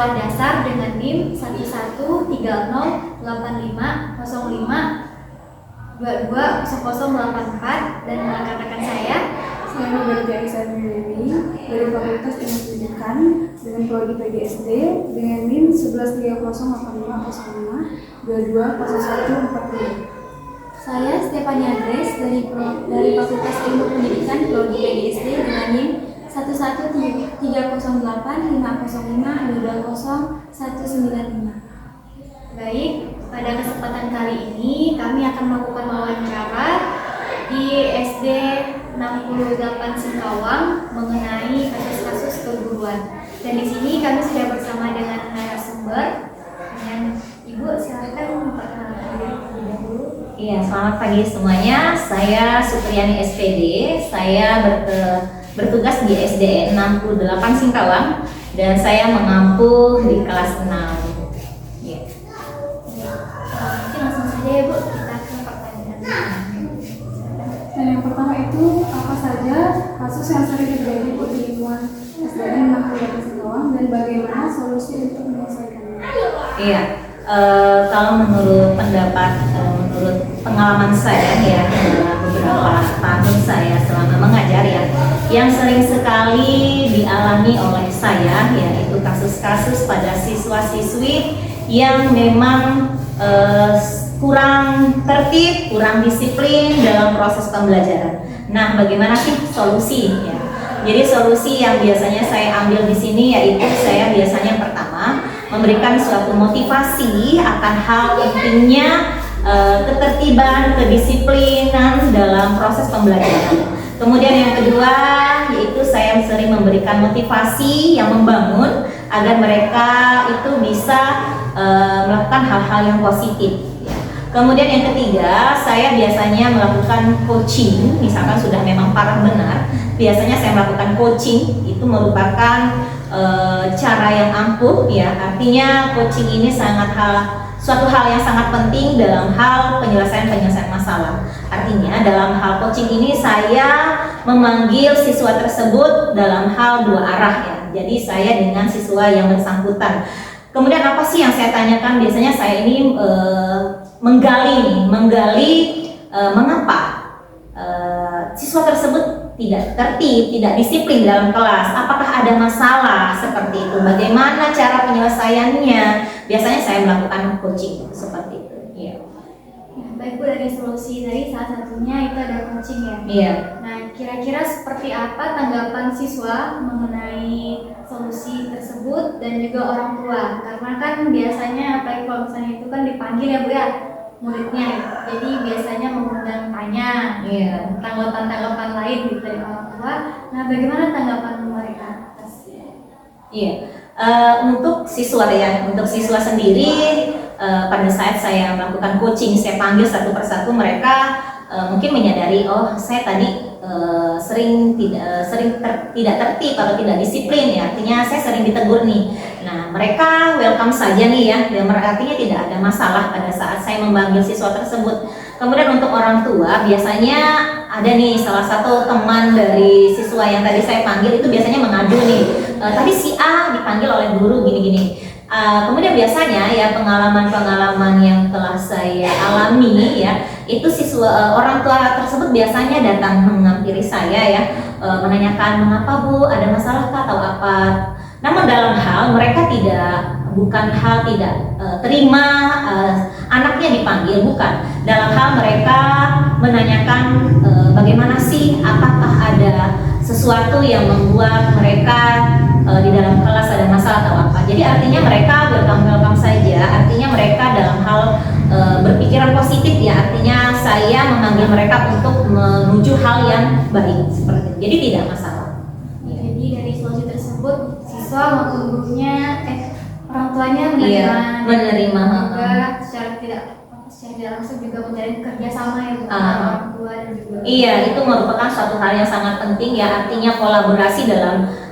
sekolah dasar dengan NIM 11308505220084 dan rekan-rekan saya. Saya Roberta Isani Dewi dari Fakultas Ilmu Pendidikan dengan prodi PGSD dengan NIM 11308505220140. Saya Stefania Grace dari Fakultas Ilmu Pendidikan prodi PGSD dengan NIM 11308505220195. Baik, pada kesempatan kali ini kami akan melakukan wawancara di SD 68 Singkawang mengenai kasus-kasus keguruan. Dan di sini kami sudah bersama dengan narasumber. Dengan Ibu, silakan memperkenalkan diri terlebih dahulu. Iya, selamat pagi semuanya. Saya Supriyani SPD. Saya bertugas di SD 68 Singkawang dan saya mengampu di kelas 6. Ya. Mungkin langsung saja ya Bu, kita ke pertanyaan. Dan yang pertama itu apa saja kasus yang sering terjadi di lingkungan SDN 68 Singkawang dan bagaimana solusi untuk menyelesaikannya? Iya. Kalau menurut pengalaman saya ya, beberapa tahun saya selama mengajar ya, yang sering sekali dialami oleh saya yaitu kasus-kasus pada siswa-siswi yang memang kurang tertib, kurang disiplin dalam proses pembelajaran. Nah, bagaimana sih solusi ya? Jadi solusi yang biasanya saya ambil di sini yaitu saya biasanya yang pertama memberikan suatu motivasi akan hal pentingnya ketertiban, kedisiplinan dalam proses pembelajaran. Kemudian yang kedua yaitu saya sering memberikan motivasi yang membangun agar mereka itu bisa melakukan hal-hal yang positif. Kemudian yang ketiga, saya biasanya melakukan coaching, misalkan sudah memang parah benar, biasanya saya melakukan coaching, itu merupakan cara yang ampuh ya, artinya coaching ini suatu hal yang sangat penting dalam hal penyelesaian masalah. Artinya dalam hal coaching ini saya memanggil siswa tersebut dalam hal dua arah ya, jadi saya dengan siswa yang bersangkutan. Kemudian apa sih yang saya tanyakan? Biasanya saya ini menggali mengapa siswa tersebut tidak tertib, tidak disiplin dalam kelas. Apakah ada masalah seperti itu? Bagaimana cara penyelesaiannya? Biasanya saya melakukan coaching seperti itu. Iya. Ya, baik Bu, dari solusi tadi salah satunya itu ada coaching ya. Iya. Nah, kira-kira seperti apa tanggapan siswa mengenai solusi tersebut dan juga orang tua? Karena kan biasanya apalagi kalau misalnya itu kan dipanggil ya Bu ya, muridnya, jadi biasanya mengundang tanya, tanggapan-tanggapan lain gitu dari orang tua. Nah, bagaimana tanggapan mereka atas? Iya, untuk siswa sendiri, pada saat saya melakukan coaching, saya panggil satu persatu mereka mungkin menyadari, oh saya tadi sering tidak tertib atau tidak disiplin ya, artinya saya sering ditegur nih. Nah, mereka welcome saja nih ya, dan artinya tidak ada masalah pada saat saya memanggil siswa tersebut. Kemudian untuk orang tua, biasanya ada nih salah satu teman dari siswa yang tadi saya panggil itu biasanya mengadu nih, tadi si A dipanggil oleh guru gini-gini. Kemudian biasanya ya pengalaman-pengalaman yang telah saya alami ya, itu orang tua tersebut biasanya datang menghampiri saya ya, menanyakan mengapa Bu, ada masalah kah atau apa. Namun dalam hal mereka bukan hal tidak terima anaknya dipanggil, bukan. Dalam hal mereka menanyakan bagaimana sih, apakah ada sesuatu yang membuat mereka di dalam kelas ada masalah atau apa. Jadi artinya mereka welcome saja, artinya mereka dalam hal berpikiran positif ya, artinya saya memanggil mereka untuk menuju hal yang baik seperti itu. Jadi tidak masalah. Jadi dari solusi tersebut siswa maupun gurunya orang tuanya menerima juga secara tidak langsung juga menjalin kerjasama ya dengan orang tua dan juga. Iya, itu merupakan suatu hal yang sangat penting ya, artinya kolaborasi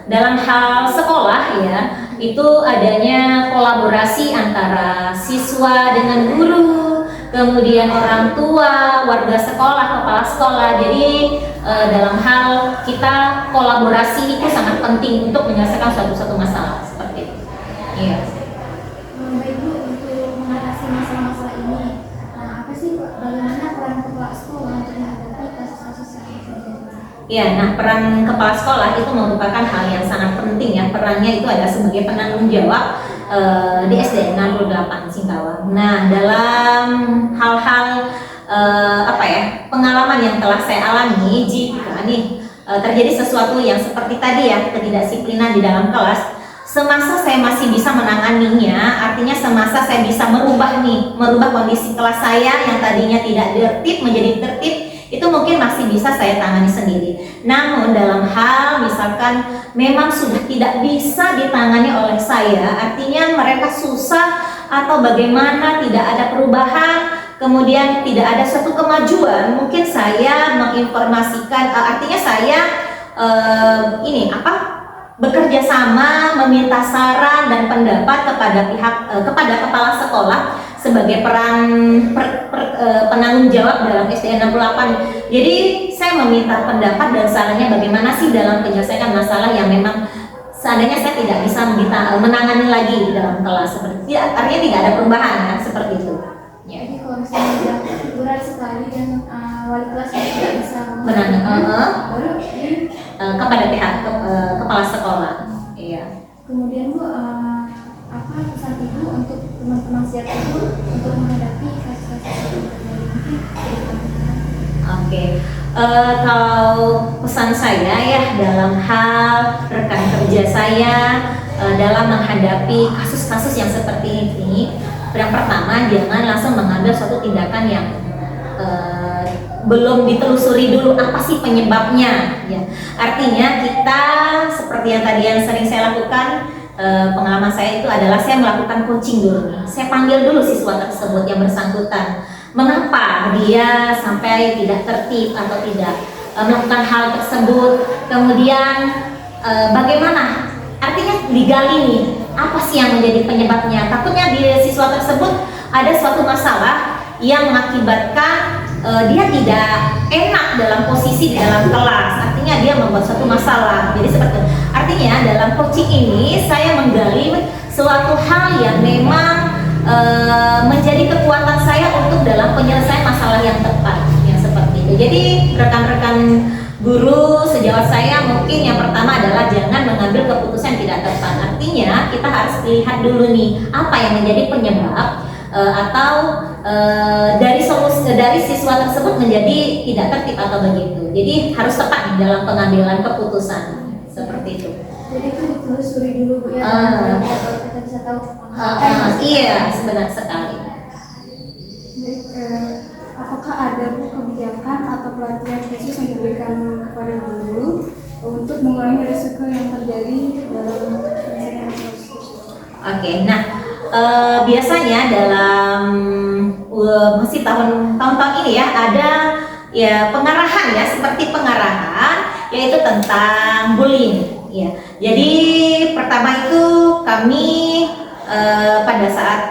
dalam hal sekolah ya, itu adanya kolaborasi antara siswa dengan guru, kemudian orang tua, warga sekolah, kepala sekolah. Jadi dalam hal kita kolaborasi itu sangat penting untuk menyelesaikan suatu masalah seperti itu. Iya. Baik Bu, untuk mengatasi masalah-masalah ini, apa sih bagaimana peran kepala sekolah untuk menghadapi kasus-kasus yang terjadi? Ya, nah peran kepala sekolah itu merupakan hal yang sangat penting ya. Perannya itu adalah sebagai penanggung jawab di SDN 68 Singkawang. Nah, dalam hal-hal pengalaman yang telah saya alami, jika nih terjadi sesuatu yang seperti tadi ya, ketidakdisiplinan di dalam kelas, semasa saya masih bisa menanganinya, artinya semasa saya bisa merubah kondisi kelas saya yang tadinya tidak tertib menjadi tertib, itu mungkin masih bisa saya tangani sendiri. Namun dalam hal misalkan memang sudah tidak bisa ditangani oleh saya, artinya mereka susah atau bagaimana, tidak ada perubahan, kemudian tidak ada suatu kemajuan, mungkin saya menginformasikan, artinya saya bekerja sama, meminta saran dan pendapat kepada kepala sekolah sebagai peran penanggung jawab dalam SDN 68. Jadi saya meminta pendapat dan sarannya bagaimana sih dalam penyelesaian masalah yang memang seandainya saya tidak bisa menangani lagi di dalam kelas, seperti artinya tidak ada perubahan ya, seperti itu. Ya. Jadi kalau misalnya sudah berat sekali dan wali kelas tidak bisa baru kepada pihak kepala sekolah. Iya. Kemudian Bu, apa pesan Ibu untuk teman-teman siap Ibu untuk menghadapi kasus-kasus yang terjadi? Oke. Kalau pesan saya ya dalam hal rekan kerja saya dalam menghadapi kasus-kasus yang seperti ini, yang pertama jangan langsung mengambil suatu tindakan yang belum ditelusuri dulu apa sih penyebabnya ya. Artinya kita seperti yang tadi yang sering saya lakukan, pengalaman saya itu adalah saya melakukan coaching dulu nih. Saya panggil dulu siswa tersebut yang bersangkutan, mengapa dia sampai tidak tertib atau tidak melakukan hal tersebut, kemudian bagaimana, artinya digali nih apa sih yang menjadi penyebabnya. Takutnya di siswa tersebut ada suatu masalah yang mengakibatkan dia tidak enak dalam posisi di dalam kelas, artinya dia membuat suatu masalah. Jadi seperti itu. Artinya dalam coaching ini saya menggali suatu hal yang memang menjadi kekuatan saya untuk dalam penyelesaian masalah yang tepat, yang seperti itu. Jadi rekan-rekan guru sejawat saya mungkin yang pertama adalah jangan mengambil keputusan tidak tepat. Artinya kita harus lihat dulu nih apa yang menjadi penyebab atau dari siswa tersebut menjadi tidak tertib atau begitu. Jadi harus tepat nih dalam pengambilan keputusan seperti itu. Jadi itu ditelusuri dulu Bu ya, baru kita bisa tahu. Iya, benar sekali. Apakah ada Bu kebijakan atau pelatihan khusus yang diberikan kepada guru untuk mengurangi risiko yang terjadi dalam penyelesaian kasus? Oke, nah biasanya dalam masih tahun-tahun ini ya ada ya pengarahan ya, seperti pengarahan yaitu tentang bullying ya. Jadi pertama itu kami pada saat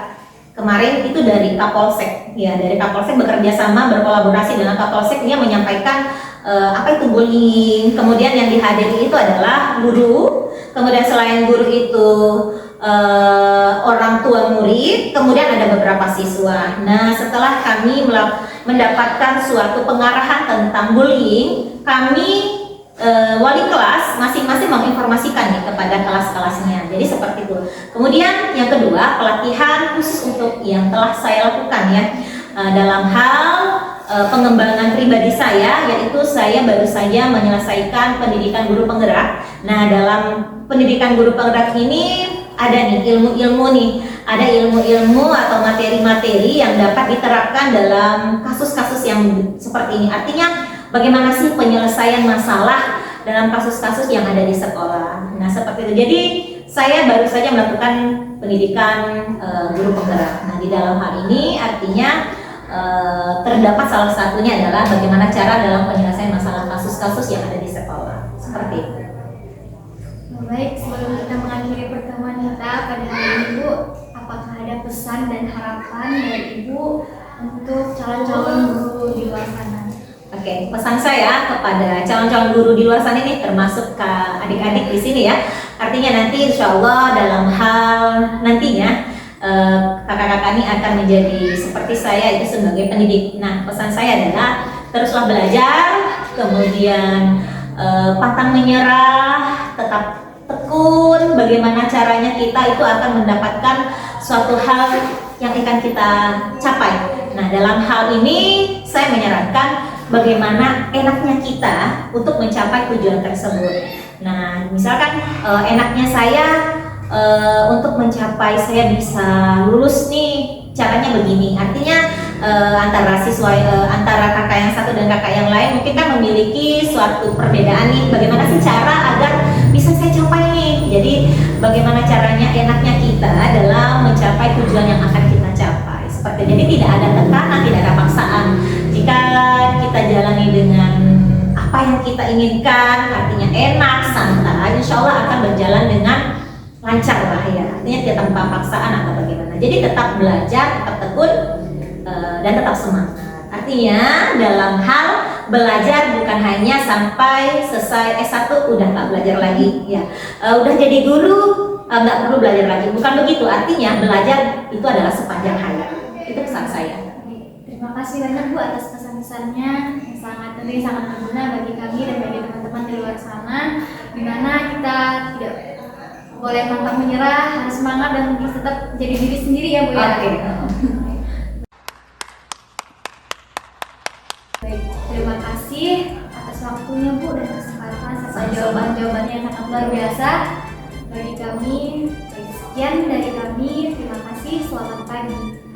kemarin itu dari Kapolsek ya, dari Kapolsek bekerja sama berkolaborasi dengan Kapolsek, dia menyampaikan apa itu bullying. Kemudian yang dihadiri itu adalah guru, kemudian selain guru itu orang tua murid, kemudian ada beberapa siswa. Nah, setelah kami mendapatkan suatu pengarahan tentang bullying, kami wali kelas masing-masing menginformasikan nih kepada kelas-kelasnya. Jadi seperti itu. Kemudian yang kedua, pelatihan khusus untuk yang telah saya lakukan ya dalam hal pengembangan pribadi saya, yaitu saya baru saja menyelesaikan pendidikan guru penggerak. Nah, dalam pendidikan guru penggerak ini ada nih ilmu-ilmu nih, ada ilmu-ilmu atau materi-materi yang dapat diterapkan dalam kasus-kasus yang seperti ini. Artinya bagaimana sih penyelesaian masalah dalam kasus-kasus yang ada di sekolah. Nah, seperti itu. Jadi saya baru saja melakukan pendidikan guru penggerak. Nah, di dalam hal ini artinya terdapat salah satunya adalah bagaimana cara dalam penyelesaian masalah kasus-kasus yang ada di sekolah. Seperti itu. Baik, sebelum kita mengakhiri pertemuan kita pada hari ini Bu, apakah ada pesan dan harapan dari Ibu untuk calon-calon guru di luar sana? Oke, pesan saya kepada calon-calon guru di luar sana ini, termasuk ke adik-adik di sini ya. Artinya nanti insya Allah dalam hal nantinya kakak-kakak ini akan menjadi seperti saya, itu sebagai pendidik. Nah, pesan saya adalah teruslah belajar, kemudian pantang menyerah, tetap tekun. Bagaimana caranya kita itu akan mendapatkan suatu hal yang akan kita capai. Nah, dalam hal ini saya menyarankan bagaimana enaknya kita untuk mencapai tujuan tersebut. Nah, misalkan enaknya saya untuk mencapai saya bisa lulus nih, caranya begini. Artinya antara siswa antara kakak yang satu dan kakak yang lain mungkin kan memiliki suatu perbedaan nih. Bagaimana sih cara agar bisa saya capai nih? Jadi bagaimana caranya enaknya kita dalam mencapai tujuan yang akan kita capai. Seperti jadi tidak ada tekanan, tidak ada paksaan. Jika kita jalani dengan apa yang kita inginkan, artinya enak, santai, insya Allah akan berjalan dengan lancar lah ya. Artinya tidak tanpa paksaan atau bagaimana. Jadi tetap belajar, tetap tekun, dan tetap semangat. Artinya dalam hal belajar bukan hanya sampai selesai S1 udah nggak belajar lagi ya. Udah jadi guru nggak perlu belajar lagi. Bukan begitu. Artinya belajar itu adalah sepanjang hayat. Itu pesan saya. Terima kasih banyak Bu atas pesan-pesannya yang sangat penting, sangat berguna bagi kami dan bagi teman-teman di luar sana, di mana kita tidak boleh pantang menyerah, harus semangat dan terus tetap jadi diri sendiri ya Bu ya. Oke. Baik, terima kasih atas waktunya Bu dan kesempatan serta jawaban-jawabannya yang sangat luar biasa bagi kami. Baik, sekian dari kami, terima kasih, selamat pagi.